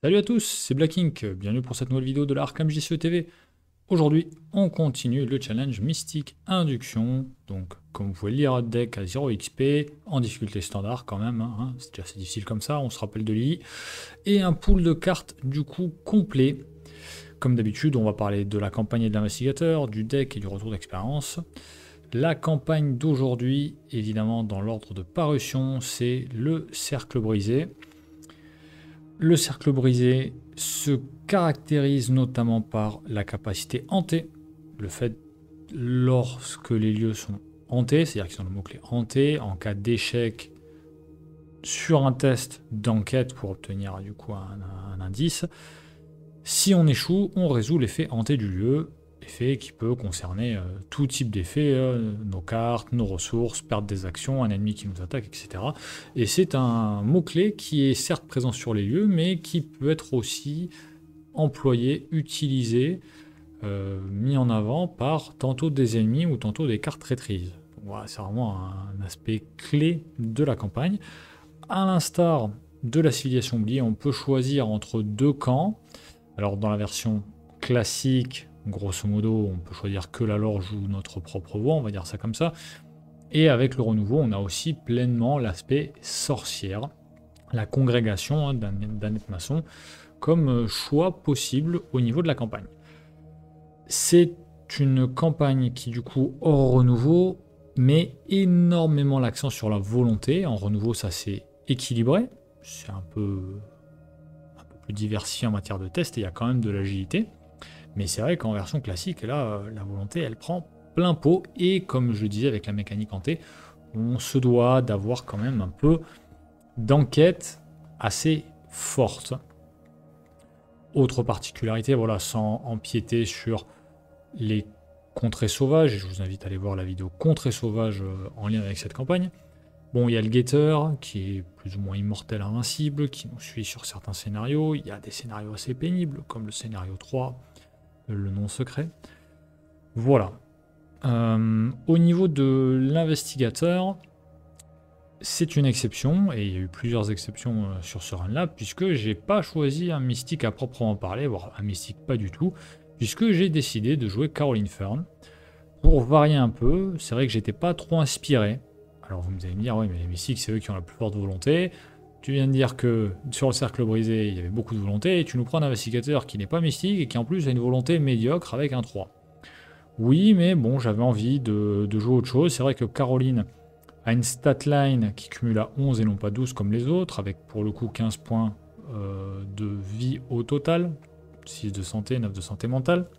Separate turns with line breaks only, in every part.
Salut à tous, c'est Black Ink, bienvenue pour cette nouvelle vidéo de la Arkham JCE TV. Aujourd'hui, on continue le challenge Mystique Induction. Donc, comme vous pouvez le lire, deck à 0 XP, en difficulté standard quand même, hein, c'est déjà assez difficile comme ça, on se rappelle de l'II. Et un pool de cartes du coup complet. Comme d'habitude, on va parler de la campagne et de l'investigateur, du deck et du retour d'expérience. La campagne d'aujourd'hui, évidemment dans l'ordre de parution, c'est le Cercle Brisé. Le cercle brisé se caractérise notamment par la capacité hantée, le fait lorsque les lieux sont hantés, c'est-à-dire qu'ils ont le mot-clé hanté, en cas d'échec sur un test d'enquête pour obtenir du coup un indice, si on échoue, on résout l'effet hanté du lieu, effet qui peut concerner tout type d'effet, nos cartes, nos ressources, perte des actions, un ennemi qui nous attaque, etc. Et c'est un mot-clé qui est certes présent sur les lieux, mais qui peut être aussi employé, utilisé, mis en avant par tantôt des ennemis ou tantôt des cartes traîtrises. Voilà, c'est vraiment un aspect clé de la campagne. À l'instar de la civilisation oubliée, on peut choisir entre deux camps. Alors dans la version classique, grosso modo, on peut choisir que la lore joue notre propre voix, on va dire ça comme ça. Et avec le renouveau, on a aussi pleinement l'aspect sorcière, la congrégation d'Annette Masson, comme choix possible au niveau de la campagne. C'est une campagne qui, du coup, hors renouveau, met énormément l'accent sur la volonté. En renouveau, ça s'est équilibré. C'est un peu plus diversifié en matière de test et il y a quand même de l'agilité. Mais c'est vrai qu'en version classique, là, la volonté, elle prend plein pot. Et comme je le disais avec la mécanique hantée, on se doit d'avoir quand même un peu d'enquête assez forte. Autre particularité, voilà, sans empiéter sur les contrées sauvages, et je vous invite à aller voir la vidéo contrées sauvages en lien avec cette campagne. Bon, il y a le guetteur, qui est plus ou moins immortel, invincible, qui nous suit sur certains scénarios. Il y a des scénarios assez pénibles, comme le scénario 3, le nom secret. Voilà. Au niveau de l'investigateur, c'est une exception, et il y a eu plusieurs exceptions sur ce run-là, puisque j'ai pas choisi un mystique à proprement parler, voire un mystique pas du tout, puisque j'ai décidé de jouer Caroline Fern. Pour varier un peu, c'est vrai que j'étais pas trop inspiré. Alors vous allez me dire, oui, mais les mystiques, c'est eux qui ont la plus forte volonté. Tu viens de dire que sur le cercle brisé, il y avait beaucoup de volonté, et tu nous prends un investigateur qui n'est pas mystique et qui en plus a une volonté médiocre avec un 3. Oui, mais bon, j'avais envie de jouer autre chose. C'est vrai que Caroline a une statline qui cumule à 11 et non pas 12 comme les autres, avec pour le coup 15 points de vie au total, 6 de santé, 9 de santé mentale.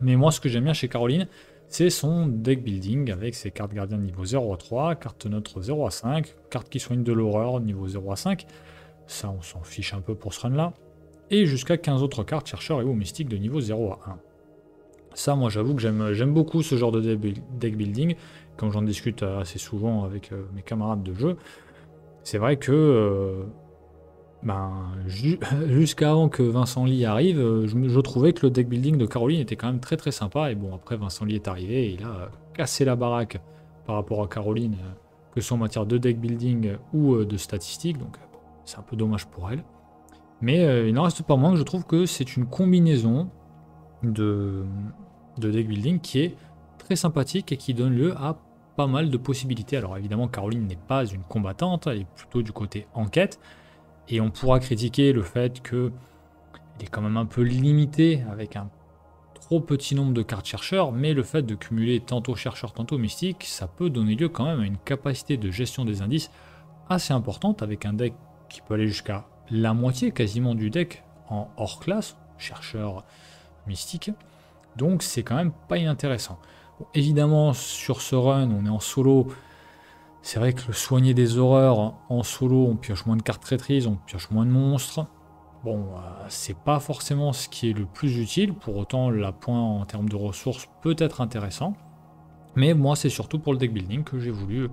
Mais moi, ce que j'aime bien chez Caroline, c'est son deck building avec ses cartes gardiennes niveau 0 à 3, cartes neutres 0 à 5, cartes qui soignent de l'horreur niveau 0 à 5, ça on s'en fiche un peu pour ce run là, et jusqu'à 15 autres cartes chercheurs et ou mystiques de niveau 0 à 1. Ça, moi j'avoue que j'aime beaucoup ce genre de deck building, quand j'en discute assez souvent avec mes camarades de jeu. C'est vrai que jusqu'à avant que Vincent Lee arrive, je trouvais que le deck building de Caroline était quand même très très sympa. Et bon, après Vincent Lee est arrivé et il a cassé la baraque par rapport à Caroline, que ce soit en matière de deck building ou de statistiques. Donc c'est un peu dommage pour elle. Mais il n'en reste pas moins que je trouve que c'est une combinaison de deck building qui est très sympathique et qui donne lieu à pas mal de possibilités. Alors évidemment, Caroline n'est pas une combattante, elle est plutôt du côté enquête. Et on pourra critiquer le fait qu'il est quand même un peu limité avec un trop petit nombre de cartes chercheurs, mais le fait de cumuler tantôt chercheur, tantôt mystique, ça peut donner lieu quand même à une capacité de gestion des indices assez importante, avec un deck qui peut aller jusqu'à la moitié quasiment du deck en hors classe, chercheur mystique. Donc c'est quand même pas inintéressant. Bon, évidemment, sur ce run, on est en solo. C'est vrai que le soigner des horreurs en solo, on pioche moins de cartes traîtrises, on pioche moins de monstres. Bon, c'est pas forcément ce qui est le plus utile, pour autant l'appoint en termes de ressources peut être intéressant. Mais moi, c'est surtout pour le deck building que j'ai voulu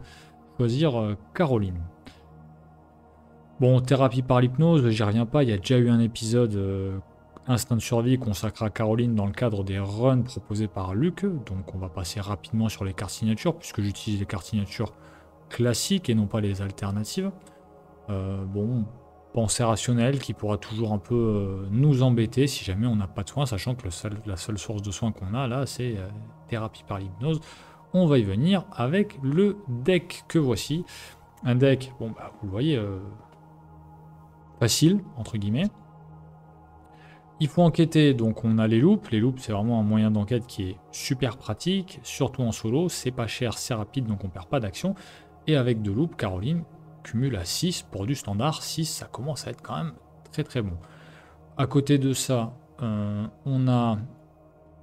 choisir Caroline. Bon, thérapie par l'hypnose, j'y reviens pas, il y a déjà eu un épisode Instinct de survie consacré à Caroline dans le cadre des runs proposés par Luc, donc on va passer rapidement sur les cartes signatures, puisque j'utilise les cartes signatures classiques et non pas les alternatives. Bon, pensée rationnelle qui pourra toujours un peu nous embêter si jamais on n'a pas de soins, sachant que la seule source de soins qu'on a là, c'est thérapie par l'hypnose. On va y venir avec le deck que voici. Un deck, bon bah vous le voyez, facile, entre guillemets. Il faut enquêter, donc on a les loops. Les loops, c'est vraiment un moyen d'enquête qui est super pratique, surtout en solo. C'est pas cher, c'est rapide, donc on perd pas d'action. Et avec deux loops, Caroline cumule à 6 pour du standard. 6, ça commence à être quand même très très bon. À côté de ça, on n'a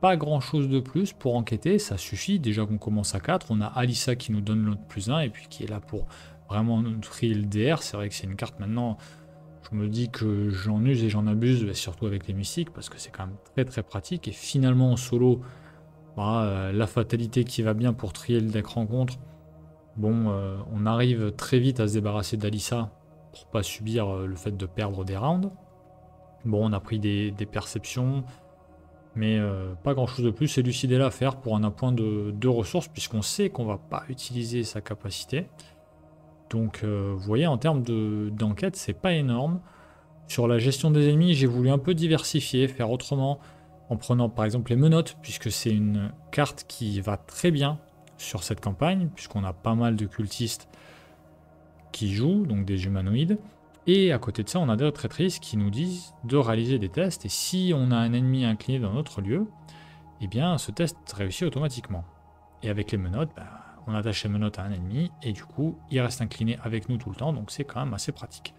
pas grand chose de plus pour enquêter. Ça suffit, déjà qu'on commence à 4. On a Alissa qui nous donne l'autre +1 et puis qui est là pour vraiment nous trier le DR. C'est vrai que c'est une carte maintenant... Je me dis que j'en use et j'en abuse, surtout avec les mystiques, parce que c'est quand même très très pratique. Et finalement en solo, bah, la fatalité qui va bien pour trier le deck rencontre. Bon, on arrive très vite à se débarrasser d'Alissa pour pas subir le fait de perdre des rounds. Bon, on a pris des perceptions, mais pas grand chose de plus. C'est Lucidella à faire pour un appoint de ressources, puisqu'on sait qu'on va pas utiliser sa capacité. Donc vous voyez, en termes d'enquête, c'est pas énorme. Sur la gestion des ennemis, j'ai voulu un peu diversifier, faire autrement, en prenant par exemple les menottes, puisque c'est une carte qui va très bien sur cette campagne, puisqu'on a pas mal de cultistes qui jouent, donc des humanoïdes. Et à côté de ça, on a des retraîtrices qui nous disent de réaliser des tests, et si on a un ennemi incliné dans notre lieu, eh bien ce test réussit automatiquement. Et avec les menottes, bah, on attache les menottes à un ennemi, et du coup, il reste incliné avec nous tout le temps, donc c'est quand même assez pratique.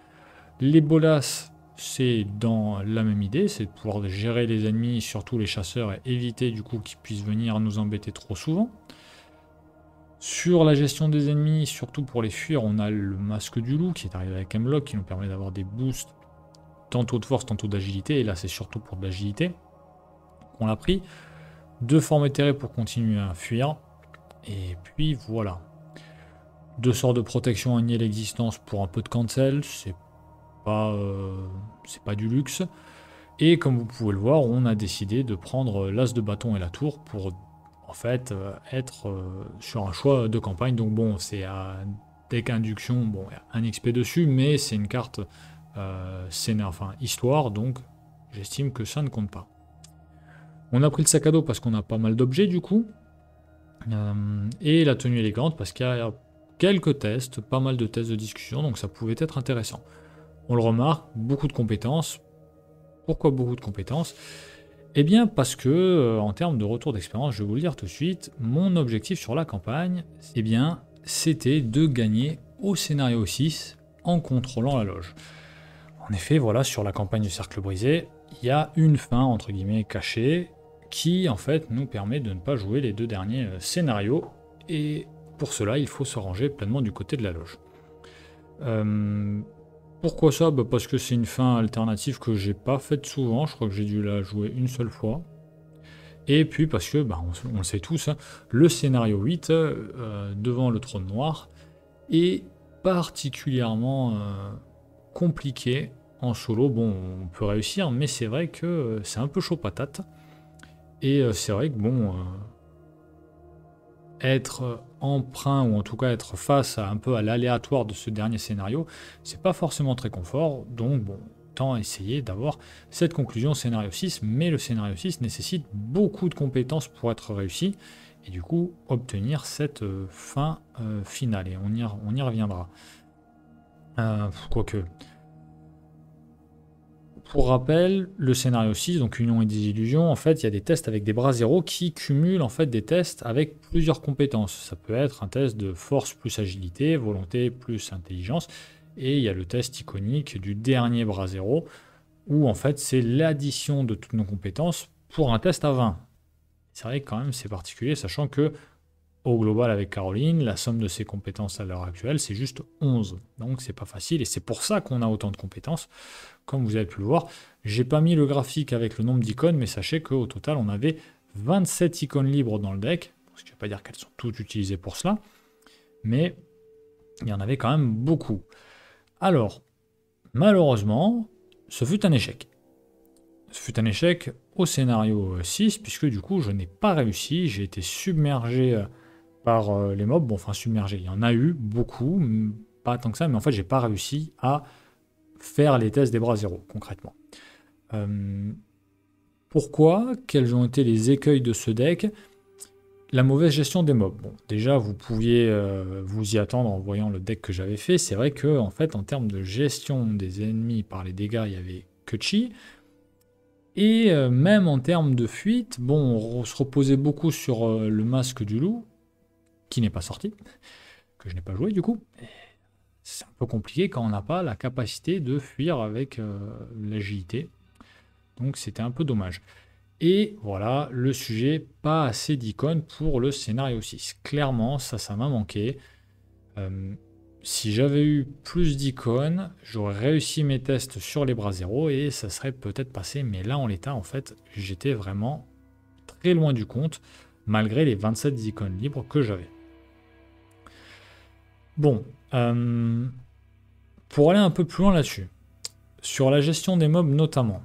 Les bolas, c'est dans la même idée, c'est de pouvoir gérer les ennemis, surtout les chasseurs, et éviter du coup qu'ils puissent venir nous embêter trop souvent. Sur la gestion des ennemis, surtout pour les fuir, on a le masque du loup qui est arrivé avec Hemlock, qui nous permet d'avoir des boosts tantôt de force, tantôt d'agilité, et là c'est surtout pour de l'agilité qu'on l'a pris. 2 formes éthérées pour continuer à fuir. Et puis voilà. 2 sorts de protection à nier l'existence pour un peu de cancel, c'est pas du luxe. Et comme vous pouvez le voir, on a décidé de prendre l'as de bâton et la tour pour en fait être sur un choix de campagne. Donc bon, c'est à deck induction, bon, il y a un XP dessus, mais c'est une carte scénario, enfin histoire, donc j'estime que ça ne compte pas. On a pris le sac à dos parce qu'on a pas mal d'objets du coup. Et la tenue élégante parce qu'il y a quelques tests, pas mal de tests de discussion, donc ça pouvait être intéressant. On le remarque, beaucoup de compétences. Pourquoi beaucoup de compétences? Eh bien parce que, en termes de retour d'expérience, je vais vous le dire tout de suite, mon objectif sur la campagne, eh bien, c'était de gagner au scénario 6 en contrôlant la loge. En effet, voilà, sur la campagne du cercle brisé, il y a une fin, entre guillemets, cachée, qui en fait nous permet de ne pas jouer les 2 derniers scénarios, et pour cela il faut se ranger pleinement du côté de la loge. Pourquoi ça? Bah parce que c'est une fin alternative que j'ai pas faite souvent, je crois que j'ai dû la jouer une seule fois. Et puis parce que, bah, on le sait tous, hein, le scénario 8, devant le trône noir, est particulièrement compliqué en solo. Bon, on peut réussir, mais c'est vrai que c'est un peu chaud patate. Et c'est vrai que bon, être emprunt, ou en tout cas être face un peu à l'aléatoire de ce dernier scénario, c'est pas forcément très confort, donc bon, autant essayer d'avoir cette conclusion au scénario 6, mais le scénario 6 nécessite beaucoup de compétences pour être réussi, et du coup obtenir cette fin finale, et on y reviendra. Quoique... Pour rappel, le scénario 6, donc Union et Désillusion, en fait, il y a des tests avec des bras zéro qui cumulent en fait des tests avec plusieurs compétences. Ça peut être un test de force plus agilité, volonté plus intelligence, et il y a le test iconique du dernier bras zéro, où en fait c'est l'addition de toutes nos compétences pour un test à 20. C'est vrai que quand même c'est particulier, sachant que au global avec Caroline, la somme de ses compétences à l'heure actuelle, c'est juste 11. Donc c'est pas facile, et c'est pour ça qu'on a autant de compétences. Comme vous avez pu le voir, j'ai pas mis le graphique avec le nombre d'icônes, mais sachez qu'au total, on avait 27 icônes libres dans le deck. Ce qui ne veut pas dire qu'elles sont toutes utilisées pour cela, mais il y en avait quand même beaucoup. Alors, malheureusement, ce fut un échec. Ce fut un échec au scénario 6, puisque du coup, je n'ai pas réussi. J'ai été submergé par les mobs. Bon, enfin, submergé, il y en a eu beaucoup, pas tant que ça, mais en fait, j'ai pas réussi à faire les tests des bras zéro, concrètement. Pourquoi? Quels ont été les écueils de ce deck? La mauvaise gestion des mobs. Bon, déjà, vous pouviez vous y attendre en voyant le deck que j'avais fait. C'est vrai que, en fait, en termes de gestion des ennemis par les dégâts, il y avait que Chi. Et même en termes de fuite, bon, on se reposait beaucoup sur le masque du loup, qui n'est pas sorti, que je n'ai pas joué du coup. C'est un peu compliqué quand on n'a pas la capacité de fuir avec l'agilité. Donc c'était un peu dommage. Et voilà, le sujet, pas assez d'icônes pour le scénario 6. Clairement, ça m'a manqué. Si j'avais eu plus d'icônes, j'aurais réussi mes tests sur les bras zéro et ça serait peut-être passé. Mais là, en l'état, en fait, j'étais vraiment très loin du compte, malgré les 27 icônes libres que j'avais. Bon, pour aller un peu plus loin là-dessus, sur la gestion des mobs notamment.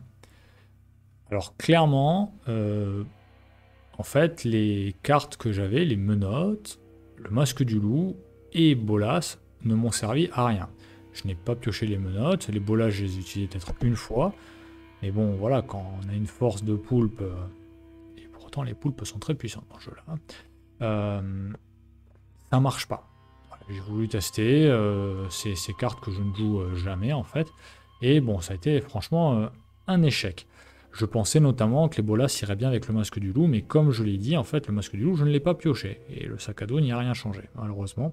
Alors clairement, en fait, les cartes que j'avais, les menottes, le masque du loup et Bolas ne m'ont servi à rien. Je n'ai pas pioché les menottes, les Bolas je les ai utilisés peut-être une fois, mais bon voilà, quand on a une force de poulpe, et pourtant les poulpes sont très puissantes dans ce jeu-là, ça marche pas. J'ai voulu tester ces cartes que je ne joue jamais en fait, et bon ça a été franchement un échec. Je pensais notamment que les bolas iraient bien avec le masque du loup, mais comme je l'ai dit, en fait, le masque du loup, je ne l'ai pas pioché. Et le sac à dos n'y a rien changé, malheureusement.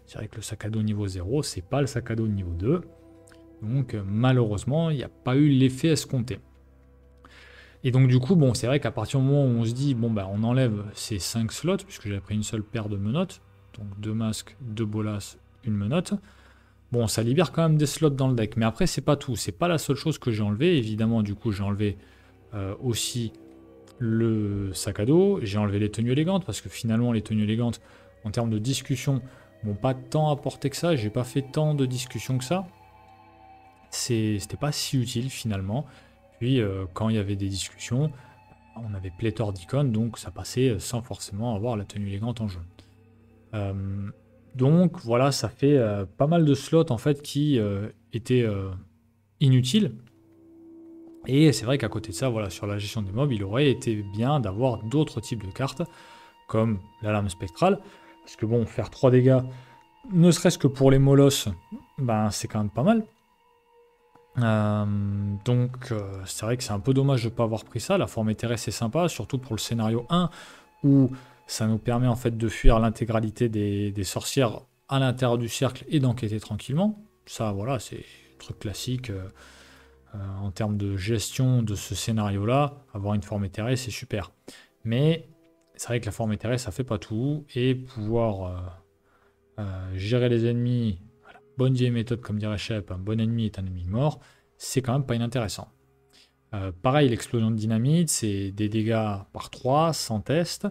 C'est vrai que le sac à dos niveau 0, c'est pas le sac à dos niveau 2. Donc, malheureusement, il n'y a pas eu l'effet escompté. Et donc, du coup, bon, c'est vrai qu'à partir du moment où on se dit, bon, bah, on enlève ces 5 slots, puisque j'avais pris une seule paire de menottes, donc 2 masques, 2 bolas, une menotte. Bon, ça libère quand même des slots dans le deck. Mais après, c'est pas tout. C'est pas la seule chose que j'ai enlevé. Évidemment, du coup, j'ai enlevé aussi le sac à dos, j'ai enlevé les tenues élégantes parce que finalement les tenues élégantes en termes de discussion m'ont pas tant apporté que ça, j'ai pas fait tant de discussions que ça, c'était pas si utile finalement. Puis quand il y avait des discussions, on avait pléthore d'icônes, donc ça passait sans forcément avoir la tenue élégante en jeu. Donc voilà, ça fait pas mal de slots en fait qui étaient inutiles. Et c'est vrai qu'à côté de ça, voilà, sur la gestion des mobs, il aurait été bien d'avoir d'autres types de cartes, comme la lame spectrale, parce que bon, faire 3 dégâts, ne serait-ce que pour les molosses, ben, c'est quand même pas mal. Donc c'est vrai que c'est un peu dommage de ne pas avoir pris ça. La forme éthérée c'est sympa, surtout pour le scénario 1, où ça nous permet en fait de fuir l'intégralité des sorcières à l'intérieur du cercle et d'enquêter tranquillement. Ça, voilà, c'est un truc classique. En termes de gestion de ce scénario-là, avoir une forme éthérée, c'est super. Mais c'est vrai que la forme éthérée, ça fait pas tout. Et pouvoir gérer les ennemis, voilà, bonne vieille méthode comme dirait Shep, un bon ennemi est un ennemi mort, c'est quand même pas inintéressant. Pareil, l'explosion de dynamite, c'est des dégâts par 3, sans test.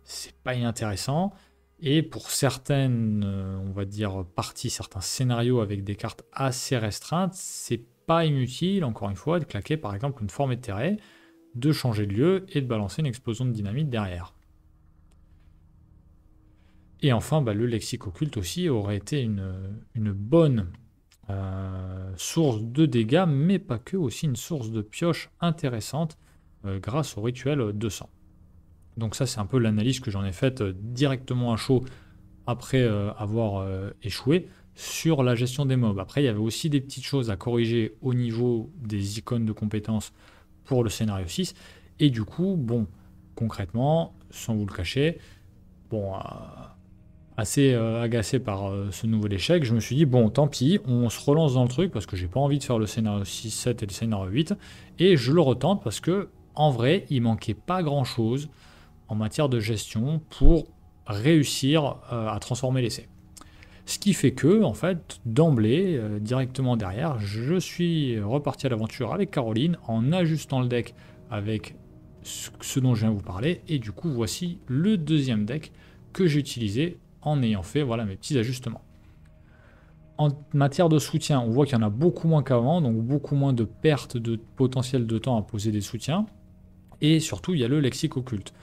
C'est pas inintéressant. Et pour certaines, on va dire, parties, certains scénarios avec des cartes assez restreintes, c'est pas inutile, encore une fois, de claquer par exemple une forme éthérée, de changer de lieu et de balancer une explosion de dynamite derrière. Et enfin, bah, le lexique occulte aussi aurait été une bonne source de dégâts, mais pas que, aussi une source de pioche intéressante grâce au rituel 200. Donc ça, c'est un peu l'analyse que j'en ai faite directement à chaud après avoir échoué sur la gestion des mobs. Après, il y avait aussi des petites choses à corriger au niveau des icônes de compétences pour le scénario 6. Et du coup, bon, concrètement, sans vous le cacher, bon, assez agacé par ce nouvel échec, je me suis dit, bon, tant pis, on se relance dans le truc parce que j'ai pas envie de faire le scénario 6, 7 et le scénario 8. Et je le retente parce que, en vrai, il manquait pas grand-chose en matière de gestion pour réussir à transformer l'essai. Ce qui fait que, en fait, d'emblée, directement derrière, je suis reparti à l'aventure avec Caroline en ajustant le deck avec ce dont je viens de vous parler. Et du coup, voici le deuxième deck que j'ai utilisé en ayant fait voilà, mes petits ajustements. En matière de soutien, on voit qu'il y en a beaucoup moins qu'avant, donc beaucoup moins de pertes de potentiel de temps à poser des soutiens. Et surtout, il y a le lexique occulte.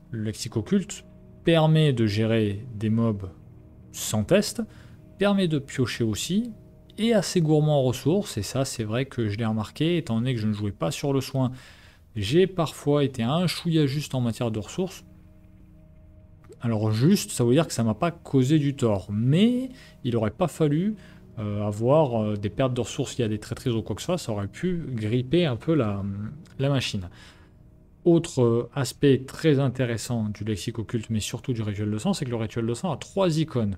Le lexique occulte permet de gérer des mobs sans test, permet de piocher aussi, est assez gourmand en ressources, et ça c'est vrai que je l'ai remarqué, étant donné que je ne jouais pas sur le soin, j'ai parfois été un chouïa juste en matière de ressources. Alors juste, ça veut dire que ça m'a pas causé du tort, mais il aurait pas fallu avoir des pertes de ressources liées à des traîtrises ou quoi que ce soit, ça aurait pu gripper un peu la machine. Autre aspect très intéressant du lexique occulte, mais surtout du rituel de sang, c'est que le rituel de sang a 3 icônes.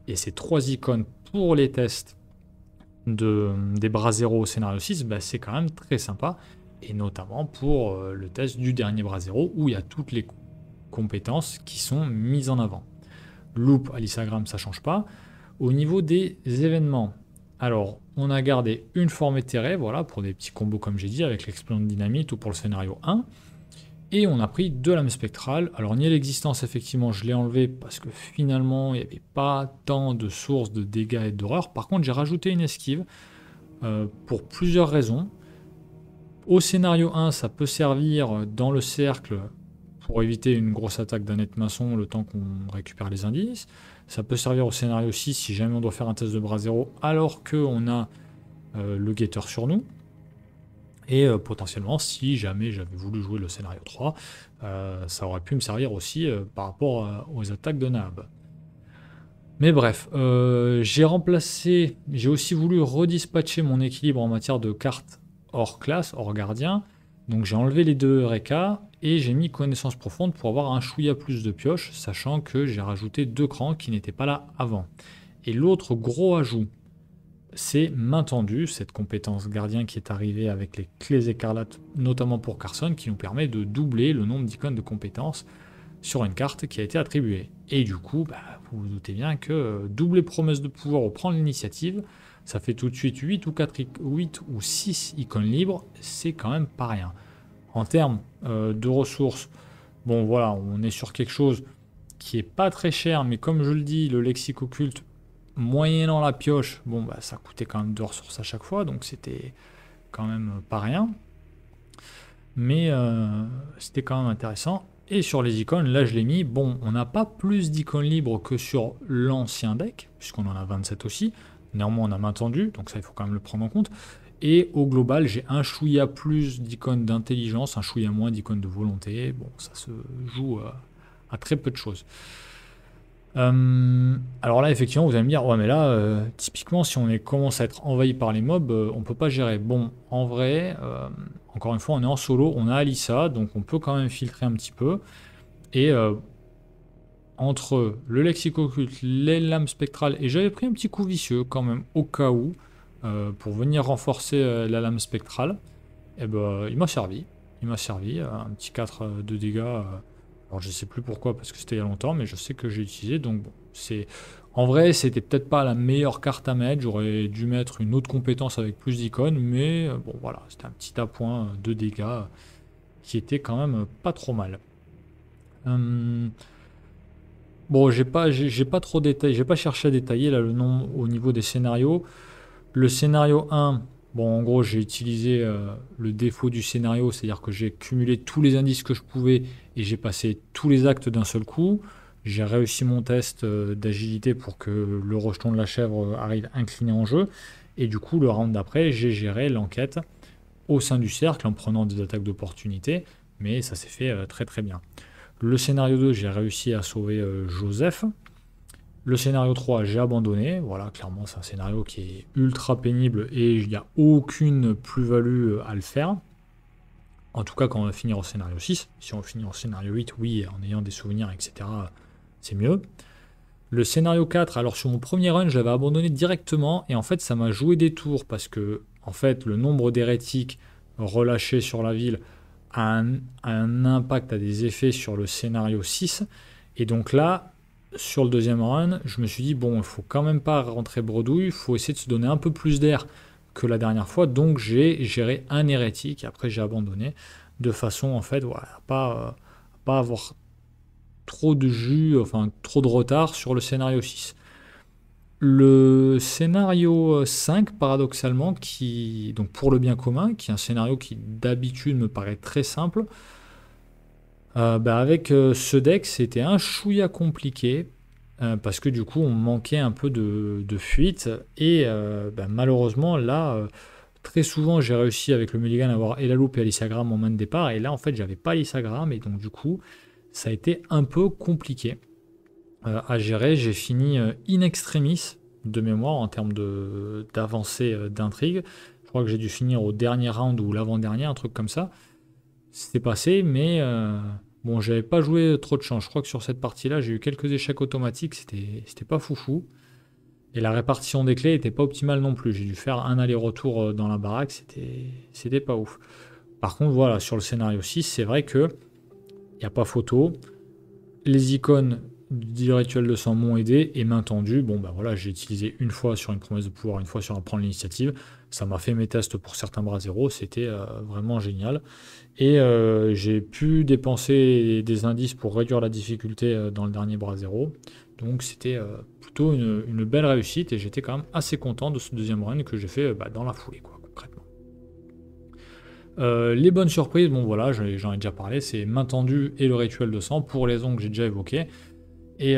Et ces 3 icônes pour les tests des bras 0 au scénario 6, bah, c'est quand même très sympa. Et notamment pour le test du dernier bras 0, où il y a toutes les compétences qui sont mises en avant. Loop à l'Instagram, ça change pas. Au niveau des événements, alors on a gardé une forme éthérée, voilà, pour des petits combos comme j'ai dit, avec l'explosion de dynamite ou pour le scénario 1. Et on a pris 2 lames spectrales. Alors nier l'existence, effectivement, je l'ai enlevé parce que finalement, il n'y avait pas tant de sources de dégâts et d'horreur. Par contre, j'ai rajouté une esquive pour plusieurs raisons. Au scénario 1, ça peut servir dans le cercle pour éviter une grosse attaque d'un net maçon le temps qu'on récupère les indices. Ça peut servir au scénario 6 si jamais on doit faire un test de bras 0 alors qu'on a le guetteur sur nous. Et potentiellement, si jamais j'avais voulu jouer le scénario 3, ça aurait pu me servir aussi par rapport aux attaques de Nab. Mais bref, j'ai aussi voulu redispatcher mon équilibre en matière de cartes hors classe, hors gardien. Donc j'ai enlevé les 2 Eureka et j'ai mis connaissance profonde pour avoir un chouïa plus de pioche, sachant que j'ai rajouté 2 crans qui n'étaient pas là avant. Et l'autre gros ajout, c'est main tendue, cette compétence gardien qui est arrivée avec les clés écarlates, notamment pour Carson, qui nous permet de doubler le nombre d'icônes de compétences sur une carte qui a été attribuée. Et du coup, vous vous doutez bien que doubler promesse de pouvoir ou prendre l'initiative, ça fait tout de suite 8 ou 6 icônes libres, c'est quand même pas rien. En termes de ressources, bon voilà, on est sur quelque chose qui est pas très cher, mais comme je le dis, le lexique occulte, moyennant la pioche, bon ça coûtait quand même 2 ressources à chaque fois, donc c'était quand même pas rien. Mais c'était quand même intéressant. Et sur les icônes, là je l'ai mis, bon, on n'a pas plus d'icônes libres que sur l'ancien deck, puisqu'on en a 27 aussi. Néanmoins, on a main tendue, donc ça il faut quand même le prendre en compte. Et au global, j'ai un chouïa plus d'icônes d'intelligence, un chouïa moins d'icônes de volonté. Bon, ça se joue à très peu de choses. Alors là, effectivement, vous allez me dire, ouais, mais là, typiquement, si on commence à être envahi par les mobs, on peut pas gérer. Bon, en vrai, encore une fois, on est en solo, on a Alyssa, donc on peut quand même filtrer un petit peu. Et entre le lexique occulte, les lames spectrales, et j'avais pris un petit coup vicieux quand même, au cas où, pour venir renforcer la lame spectrale, et il m'a servi. Il m'a servi, un petit 4 de dégâts. Alors je sais plus pourquoi, parce que c'était il y a longtemps, mais je sais que j'ai utilisé, donc bon, en vrai, c'était peut-être pas la meilleure carte à mettre, j'aurais dû mettre une autre compétence avec plus d'icônes, mais bon voilà, c'était un petit appoint de dégâts qui était quand même pas trop mal. Bon, j'ai pas trop détaillé, j'ai pas cherché à détailler là le nom au niveau des scénarios. Le scénario 1, bon en gros j'ai utilisé le défaut du scénario, c'est-à-dire que j'ai cumulé tous les indices que je pouvais et j'ai passé tous les actes d'un seul coup. J'ai réussi mon test d'agilité pour que le rejeton de la chèvre arrive incliné en jeu. Et du coup, le round d'après, j'ai géré l'enquête au sein du cercle en prenant des attaques d'opportunité. Mais ça s'est fait très très bien. Le scénario 2, j'ai réussi à sauver Joseph. Le scénario 3, j'ai abandonné. Voilà, clairement, c'est un scénario qui est ultra pénible et il n'y a aucune plus-value à le faire. En tout cas, quand on va finir au scénario 6. Si on finit au scénario 8, oui, en ayant des souvenirs, etc., c'est mieux. Le scénario 4, alors sur mon premier run, je l'avais abandonné directement et en fait, ça m'a joué des tours parce que, en fait, le nombre d'hérétiques relâchés sur la ville a un impact, a des effets sur le scénario 6. Et donc là, sur le deuxième run, je me suis dit, bon, il faut quand même pas rentrer bredouille, il faut essayer de se donner un peu plus d'air que la dernière fois. Donc j'ai géré un hérétique, après j'ai abandonné, de façon, en fait, voilà, pas avoir trop de jus, enfin trop de retard sur le scénario 6. Le scénario 5, paradoxalement, donc pour le bien commun, qui est un scénario qui d'habitude me paraît très simple, avec ce deck, c'était un chouïa compliqué. parce que du coup on manquait un peu de fuite et malheureusement là très souvent j'ai réussi avec le mulligan à avoir et la loupe et l'issagram en main de départ et là en fait j'avais pas l'issagram et donc du coup ça a été un peu compliqué à gérer. J'ai fini in extremis de mémoire en termes d'avancée d'intrigue. Je crois que j'ai dû finir au dernier round ou l'avant-dernier, un truc comme ça. C'était passé, mais bon, j'avais pas joué trop de chance. Je crois que sur cette partie-là, j'ai eu quelques échecs automatiques, c'était pas foufou. Et la répartition des clés était pas optimale non plus. J'ai dû faire un aller-retour dans la baraque, c'était pas ouf. Par contre, voilà, sur le scénario 6, c'est vrai que il n'y a pas photo. Les icônes du rituel de sang m'ont aidé et main tendue. Bon, bah voilà, j'ai utilisé une fois sur une promesse de pouvoir, une fois sur un prendre l'initiative. Ça m'a fait mes tests pour certains bras zéro, c'était vraiment génial. Et j'ai pu dépenser des indices pour réduire la difficulté dans le dernier bras zéro. Donc c'était plutôt une belle réussite et j'étais quand même assez content de ce deuxième run que j'ai fait dans la foulée, quoi, concrètement. Les bonnes surprises, bon voilà, j'en ai déjà parlé, c'est main tendue et le rituel de sang pour les raisons que j'ai déjà évoquées. Et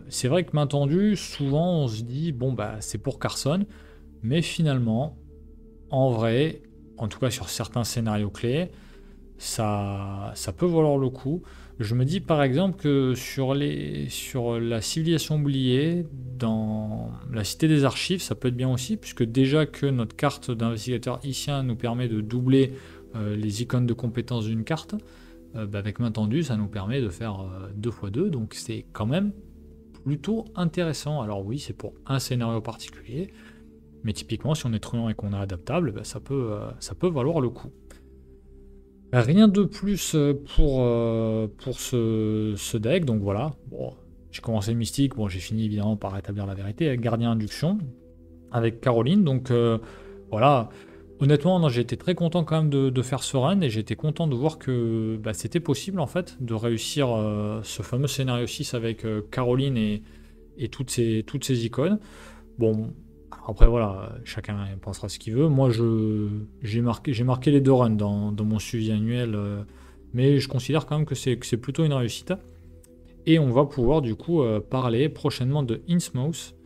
c'est vrai que main tendue, souvent on se dit, bon bah c'est pour Carson, mais finalement, en vrai, en tout cas sur certains scénarios clés, ça peut valoir le coup. Je me dis par exemple que sur la civilisation oubliée, dans la cité des archives, ça peut être bien aussi, puisque déjà que notre carte d'investigateur icien nous permet de doubler les icônes de compétences d'une carte, avec main tendue, ça nous permet de faire 2x2, donc c'est quand même plutôt intéressant. Alors oui, c'est pour un scénario particulier, mais typiquement, si on est truand et qu'on est adaptable, ça peut valoir le coup. Rien de plus pour ce deck, donc voilà. Bon, j'ai commencé le mystique, bon, j'ai fini évidemment par rétablir la vérité avec Gardien Induction, avec Caroline, donc voilà. Honnêtement, non, j'ai été très content quand même de faire ce run et j'étais content de voir que c'était possible en fait de réussir ce fameux scénario 6 avec Caroline et toutes ces icônes. Bon, après voilà, chacun pensera ce qu'il veut. Moi, j'ai marqué les deux runs dans mon suivi annuel, mais je considère quand même que c'est plutôt une réussite. Et on va pouvoir du coup parler prochainement de Innsmouth,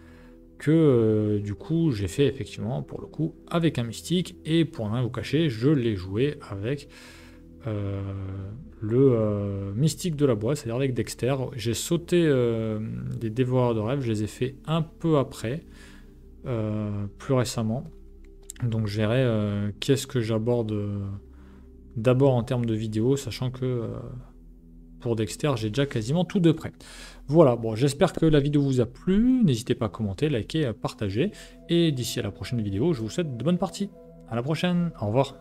que du coup j'ai fait effectivement pour le coup avec un mystique, et pour rien vous cacher, je l'ai joué avec le mystique de la boîte, c'est-à-dire avec Dexter. J'ai sauté des dévoreurs de rêves, je les ai fait un peu après. Plus récemment. Donc je verrai qu'est-ce que j'aborde d'abord en termes de vidéo, sachant que pour Dexter, j'ai déjà quasiment tout de près. Voilà, bon, j'espère que la vidéo vous a plu. N'hésitez pas à commenter, liker, à partager. Et d'ici à la prochaine vidéo, je vous souhaite de bonnes parties. À la prochaine, au revoir.